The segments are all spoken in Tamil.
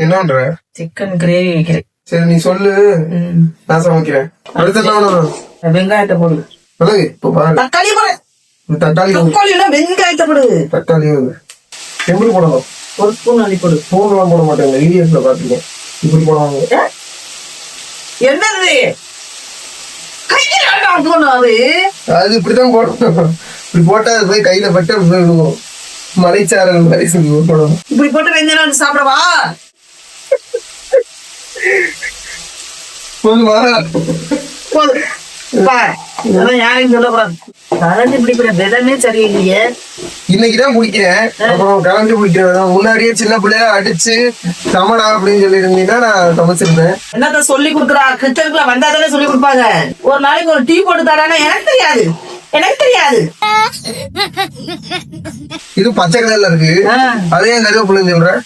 என்ன பண்ற? சிக்கன் கிரேவி வைக்கிறேன். சரி நீ சொல்லு, நான் சமைக்கிறேன். அடுத்து என்ன பண்ணணும்? வெங்காயத்தை போடு. மிளகு இப்ப பாரு. தக்காளி போடு. தக்காளி வெங்காயத்தை போடு. தக்காளி எப்படி போடணும்? ஒரு ஸ்பூன் அள்ளி போடு. ஸ்பூன்லாம் போட மாட்டாங்க, வீடியோஸ்ல பாத்துருக்கேன். இப்படி போடுவாங்க. என்னது அது இப்படிதான் போடணும். இப்படி போட்டா அது போய் கையில பட்டு போய் விழுவும். மலைச்சாரல் மாதிரி போடணும். இப்படி போட்டு வெஞ்சனம் சாப்பிடவா? போதுமா? போதும். யாரையும் சொல்லக்கூடாது. கலந்து பிடிக்கிற விதமே சரியில்லையே. இன்னைக்குதான் குடிக்கிறேன். அப்புறம் கலந்து குடிக்கிறேன். முன்னாடியே சின்ன பிள்ளைய அடிச்சு சமடா அப்படின்னு சொல்லி இருந்தீங்கன்னா நான் சமைச்சிருந்தேன். என்னத்த சொல்லி கொடுக்குறா? கிச்சனுக்குள்ள வந்தாதானே சொல்லி கொடுப்பாங்க. ஒரு நாளைக்கு ஒரு டீ போட்டு தரானா? எனக்கு தெரியாது, எனக்கு தெரியாது. இது பச்சை கலர்ல இருக்கு, அதே கருவேப்பிள்ளைன்னு சொல்றேன்.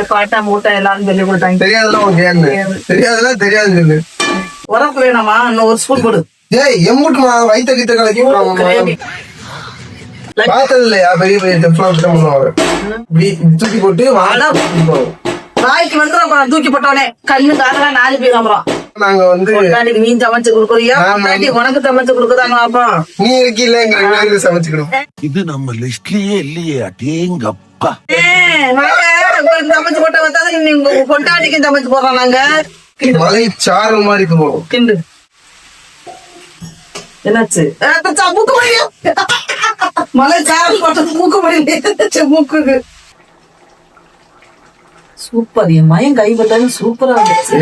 பாட்டா மூட்டை எல்லாரும் சொல்லி கொடுத்தாங்க. தெரியாதுலாம் தெரியாதுலாம் தெரியாதுன்னு சொல்லு. உரப்பு வேணாமா? இன்னும் ஒரு ஸ்பூன் போடு. ஏய் எம்புட்டுமா வயிற்ற கிட்ட கலக்கி பார்த்தது இல்லையா? பெரிய பெரிய டெப்லாம் பண்ணுவாங்க. தூக்கி போட்டு வாய்க்கு வந்து தூக்கி போட்டோடனே கண்ணு காதெல்லாம் 4 பேர் அப்புறம் நாங்க வந்து நீ சமைச்சு கொடுக்குறியா? உனக்கு சமைச்சு கொடுக்குறாங்க. அப்பா நீ இருக்கீங்க சமைச்சுக்கணும். இது நம்ம லிஸ்ட்லயே இல்லையே. அடேங்கப்பா, சமைச்சு போட்ட வந்தா நீங்க கொண்டாடிக்கு சமைச்சு போடுறோம் நாங்க. மலை சாறு மாதிரி போகும். கிண்டு. என்னாச்சு? மூக்கு மணி. மலை சாறு போட்டது மூக்கு மணி. மூக்குக்கு சூப்பர். என் மயம் கைப்பட்டாலும் சூப்பரா இருந்துச்சு.